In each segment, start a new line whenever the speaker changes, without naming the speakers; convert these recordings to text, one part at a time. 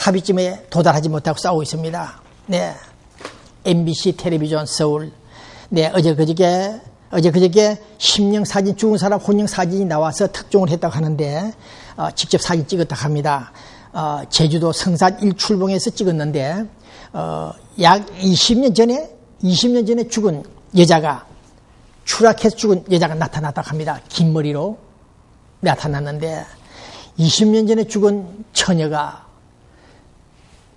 합의점에 도달하지 못하고 싸우고 있습니다. 네. MBC 텔레비전 서울. 네, 어저그저께 심령 사진, 죽은 사람 혼령 사진이 나와서 특종을 했다고 하는데, 직접 사진 찍었다고 합니다. 제주도 성산 1출봉에서 찍었는데, 약 20년 전에 죽은 여자가, 추락해서 죽은 여자가 나타났다고 합니다. 긴 머리로 나타났는데, 20년 전에 죽은 처녀가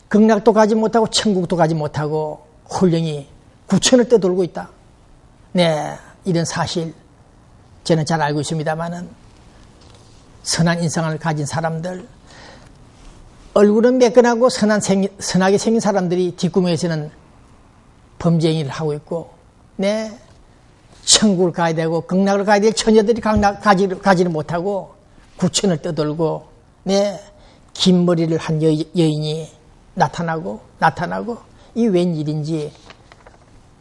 극락도 가지 못하고 천국도 가지 못하고 홀령이 구천을 떠돌고 있다. 네, 이런 사실 저는 잘 알고 있습니다만은 선한 인상을 가진 사람들, 얼굴은 매끈하고 선하게 생긴 사람들이 뒷구멍에서는 범죄 행위를 하고 있고, 네, 천국을 가야 되고 극락을 가야 될 처녀들이 가지를 못하고 구천을 떠돌고, 네, 긴 머리를 한 여인이 나타나고 이 웬일인지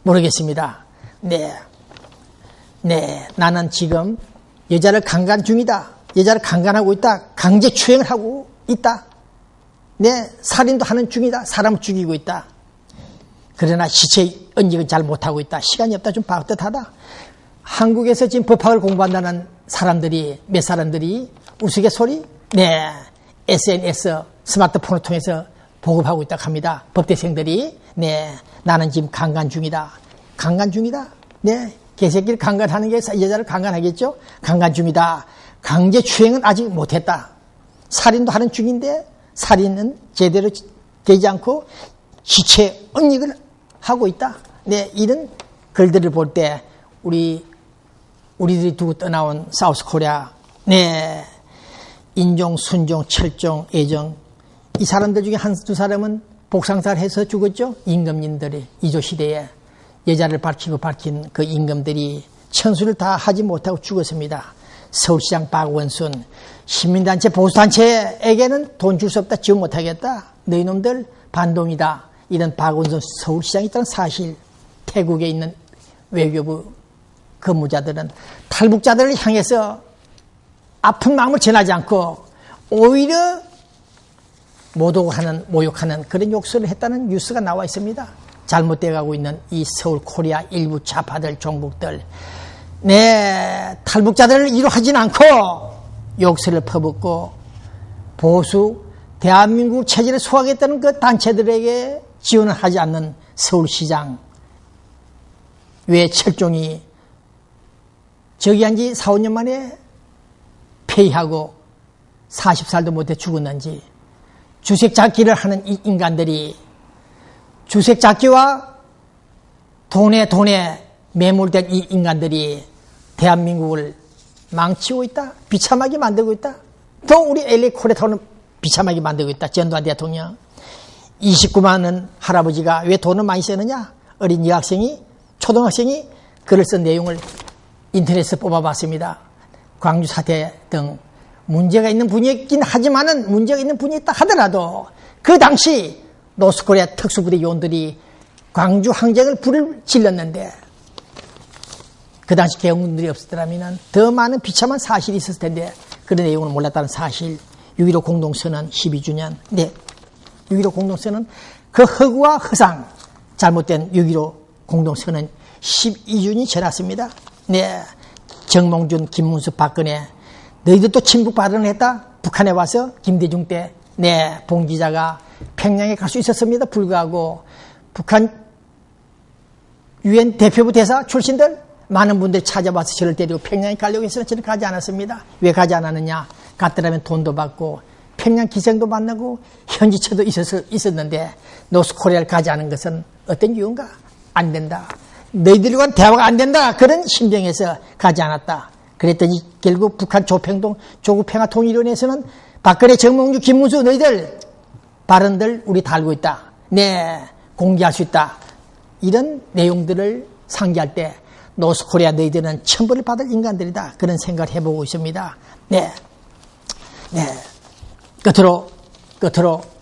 모르겠습니다. 네, 나는 지금 여자를 강간 중이다. 여자를 강간하고 있다. 강제 추행을 하고 있다. 네, 살인도 하는 중이다. 사람을 죽이고 있다. 그러나 시체 언직은 잘 못하고 있다. 시간이 없다. 좀 바듯하다. 한국에서 지금 법학을 공부한다는 사람들이, 몇 사람들이 우스갯소리? 네, SNS, 스마트폰을 통해서 보급하고 있다고 합니다. 법대생들이. 네, 나는 지금 강간 중이다. 네, 개새끼를 강간하는 게 여자를 강간하겠죠? 강간 중이다. 강제 추행은 아직 못했다. 살인도 하는 중인데 살인은 제대로 되지 않고 시체 언익을 하고 있다. 네, 이런 글들을 볼 때 우리들이 두고 떠나온 사우스 코리아, 네, 인종, 순종, 철종, 애정, 이 사람들 중에 한두 사람은 복상사를 해서 죽었죠. 임금님들이 이조시대에 여자를 밝힌 그 임금들이 천수를 다 하지 못하고 죽었습니다. 서울시장 박원순, 시민단체 보수단체에게는 돈 줄 수 없다, 지원 못하겠다, 너희놈들 반동이다, 이런 박원순 서울시장이 있다는 사실. 태국에 있는 외교부 근무자들은 탈북자들을 향해서 아픈 마음을 전하지 않고 오히려 모욕하는 그런 욕설을 했다는 뉴스가 나와 있습니다. 잘못되어가고 있는 이 서울 코리아 일부 좌파들, 종북들, 네, 탈북자들을 이루하진 않고 욕설을 퍼붓고 보수 대한민국 체제를 소화하겠다는 그 단체들에게 지원을 하지 않는 서울시장, 왜 철종이 저기 한 지 4, 5년 만에 폐위하고 40살도 못해 죽었는지, 주색잡기를 하는 이 인간들이 주색잡기와 돈에 매몰된 이 인간들이 대한민국을 망치고 있다, 비참하게 만들고 있다. 또 우리 LA 코리아타운을 비참하게 만들고 있다. 전두환 대통령. 29만 원 할아버지가 왜 돈을 많이 쓰느냐? 어린 여학생이, 초등학생이 글을 쓴 내용을 인터넷에서 뽑아봤습니다. 광주 사태 등 문제가 있는 분야이긴 하지만은 문제가 있는 분야에 있다 하더라도 그 당시 노스코리아 특수부대 요원들이 광주 항쟁을 불을 질렀는데 그 당시 개헌군들이 없었더라면 더 많은 비참한 사실이 있었을 텐데 그런 내용을 몰랐다는 사실. 6.15 공동선언 12주년. 네, 6.15 공동선언 그 허구와 허상, 잘못된 6.15 공동선언 12주년이 지났습니다. 네, 정몽준, 김문수, 박근혜, 너희들도 친북 발언을 했다? 북한에 와서 김대중 때, 네, 봉 기자가 평양에 갈 수 있었습니다. 불구하고 북한 유엔 대표부 대사 출신들 많은 분들이 찾아와서 저를 데리고 평양에 가려고 했으나 저는 가지 않았습니다. 왜 가지 않았느냐? 갔더라면 돈도 받고 평양 기생도 만나고 현지처도 있었는데 노스코리아를 가지 않은 것은 어떤 이유인가? 안 된다. 너희들과는 대화가 안 된다. 그런 심정에서 가지 않았다. 그랬더니 결국 북한 조국평화통일위원회에서는 박근혜, 정몽주, 김문수 너희들 발언들 우리 다 알고 있다. 네, 공개할 수 있다. 이런 내용들을 상기할 때 노스코리아 너희들은 천벌을 받을 인간들이다. 그런 생각을 해보고 있습니다. 네. 끝으로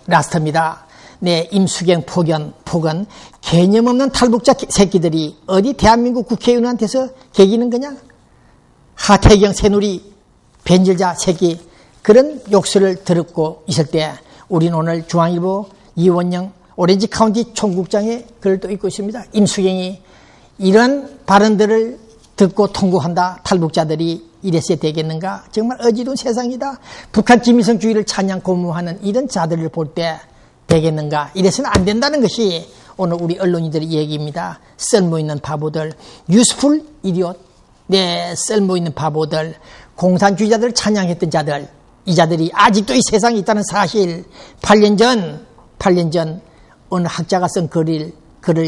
라스트입니다. 네, 임수경, 폭언, 개념 없는 탈북자 새끼들이 어디 대한민국 국회의원한테서 개기는 거냐? 하태경, 새누리, 변질자 새끼, 그런 욕설을 들었고 있을 때 우리는 오늘 중앙일보 이원영 오렌지 카운티 총국장의 글을 또 읽고 있습니다. 임수경이 이런 발언들을 듣고 통곡한다. 탈북자들이 이랬어야 되겠는가? 정말 어지러운 세상이다. 북한 김일성주의를 찬양 고무하는 이런 자들을 볼 때 되겠는가? 이래서는 안 된다는 것이 오늘 우리 언론인들의 얘기입니다. 쓸모있는 바보들, useful idiot. 네, 쓸모있는 바보들, 공산주의자들을 찬양했던 자들, 이 자들이 아직도 이 세상에 있다는 사실. 8년 전 어느 학자가 쓴 글을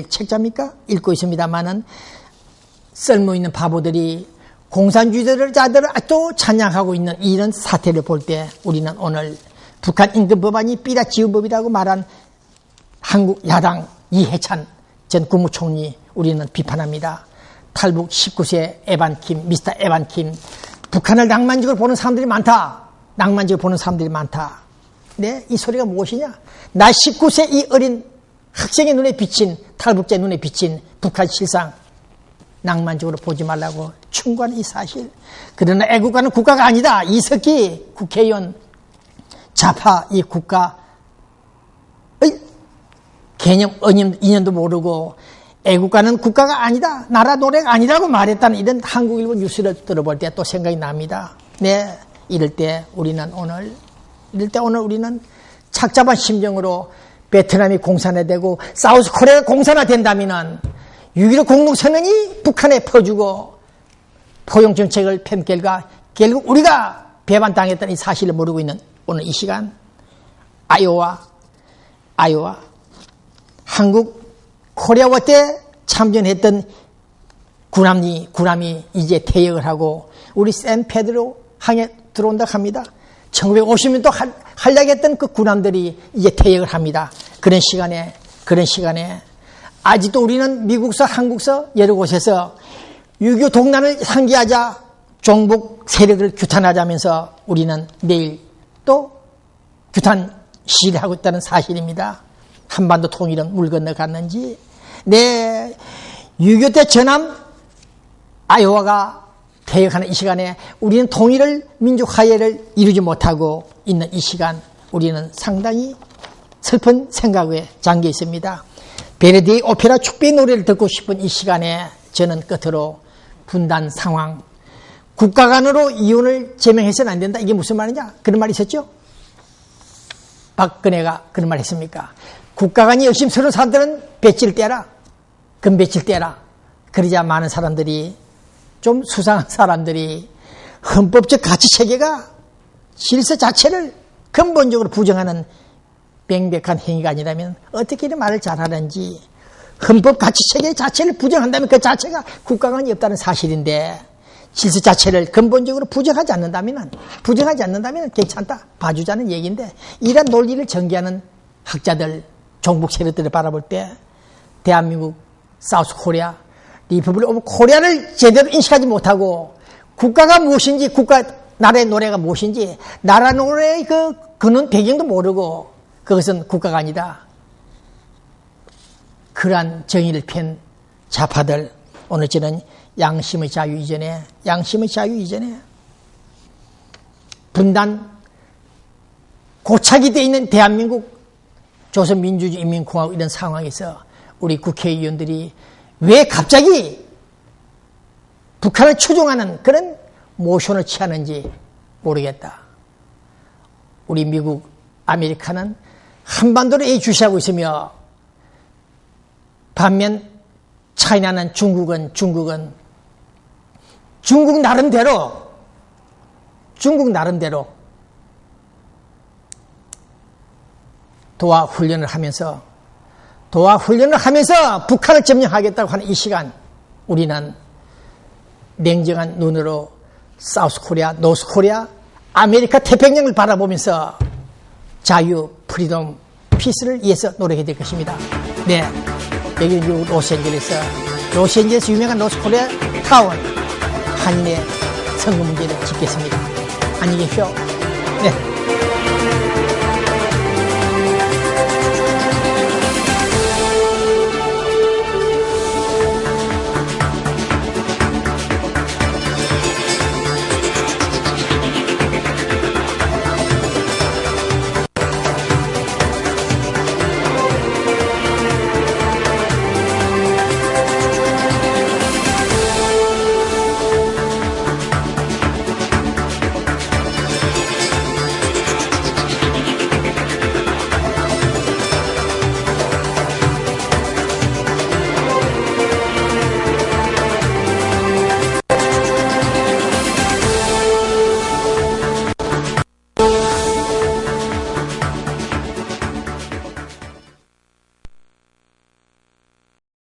책자입니까? 읽고 있습니다만은 쓸모있는 바보들이 공산주의자들을 아직도 찬양하고 있는 이런 사태를 볼 때 우리는 오늘 북한 임금법안이 삐라지은 법이라고 말한 한국 야당 이해찬 전 국무총리 우리는 비판합니다. 탈북 19세 에반킴, 미스터 에반킴. 북한을 낭만적으로 보는 사람들이 많다. 낭만적으로 보는 사람들이 많다. 네, 이 소리가 무엇이냐? 나 19세 이 어린 학생의 눈에 비친, 탈북자의 눈에 비친 북한 실상. 낭만적으로 보지 말라고 충고하는 이 사실. 그러나 애국가는 국가가 아니다. 이석기 국회의원 좌파 이 국가의 개념, 인연도 모르고 애국가는 국가가 아니다. 나라 노래가 아니라고 말했다는 이런 한국일보 뉴스를 들어볼 때 또 생각이 납니다. 네, 이럴 때 우리는 오늘 우리는 착잡한 심정으로 베트남이 공산화되고 사우스 코리아가 공산화된다면은 6.15 공동선언이 북한에 퍼주고 포용정책을 편 결과 결국 우리가 배반당했다는 이 사실을 모르고 있는 오늘 이 시간 아이오와 한국 코리아와 때 참전했던 군함이 이제 퇴역을 하고 우리 샌페드로 항해 들어온다 합니다. 1950년도 한락했던 그 군함들이 이제 퇴역을 합니다. 그런 시간에 아직도 우리는 미국서, 한국서 여러 곳에서 6.25 동란을 상기하자 종북 세력을 규탄하자면서 우리는 내일 또 규탄 시위를 하고 있다는 사실입니다. 한반도 통일은 물 건너갔는지. 네, 6.25 때 전함 아이오와가 퇴역하는 이 시간에 우리는 통일을 민족 화해를 이루지 못하고 있는 이 시간 우리는 상당히 슬픈 생각에 잠겨 있습니다. 베르디의 오페라 축배의 노래를 듣고 싶은 이 시간에 저는 끝으로 분단 상황, 국가 간으로 이혼을 제명해서는 안 된다. 이게 무슨 말이냐? 그런 말이 있었죠? 박근혜가 그런 말 했습니까? 국가 간이 열심히 서는 사람들은 배지를 떼라. 금배지를 떼라. 그러자 많은 사람들이 좀 수상한 사람들이 헌법적 가치체계가 질서 자체를 근본적으로 부정하는 명백한 행위가 아니라면 어떻게 이런 말을 잘하는지. 헌법 가치체계 자체를 부정한다면 그 자체가 국가관이 없다는 사실인데 질서 자체를 근본적으로 부정하지 않는다면 괜찮다. 봐주자는 얘기인데 이런 논리를 전개하는 학자들, 종북 세력들을 바라볼 때 대한민국, 사우스 코리아, 리퍼블릭 오브 코리아를 제대로 인식하지 못하고 국가가 무엇인지, 나라의 노래가 무엇인지, 나라 노래의 그는 배경도 모르고 그것은 국가가 아니다. 그러한 정의를 편 좌파들, 오늘 저는 양심의 자유 이전에 분단, 고착이 되어 있는 대한민국, 조선민주주의인민공화국 이런 상황에서 우리 국회의원들이 왜 갑자기 북한을 추종하는 그런 모션을 취하는지 모르겠다. 우리 미국, 아메리카는 한반도를 예주시하고 있으며 반면 차이나는 중국은 중국 나름대로 도하 훈련을 하면서 북한을 점령하겠다고 하는 이 시간 우리는 냉정한 눈으로 사우스 코리아, 노스 코리아, 아메리카 태평양을 바라보면서 자유, 프리덤, 피스를 위해서 노력해야 될 것입니다. 네, 여기는 미국 로스앤젤레스 유명한 노스 코리아 타운 한인의 선거 문제를 짚겠습니다. 안녕히 계십시오.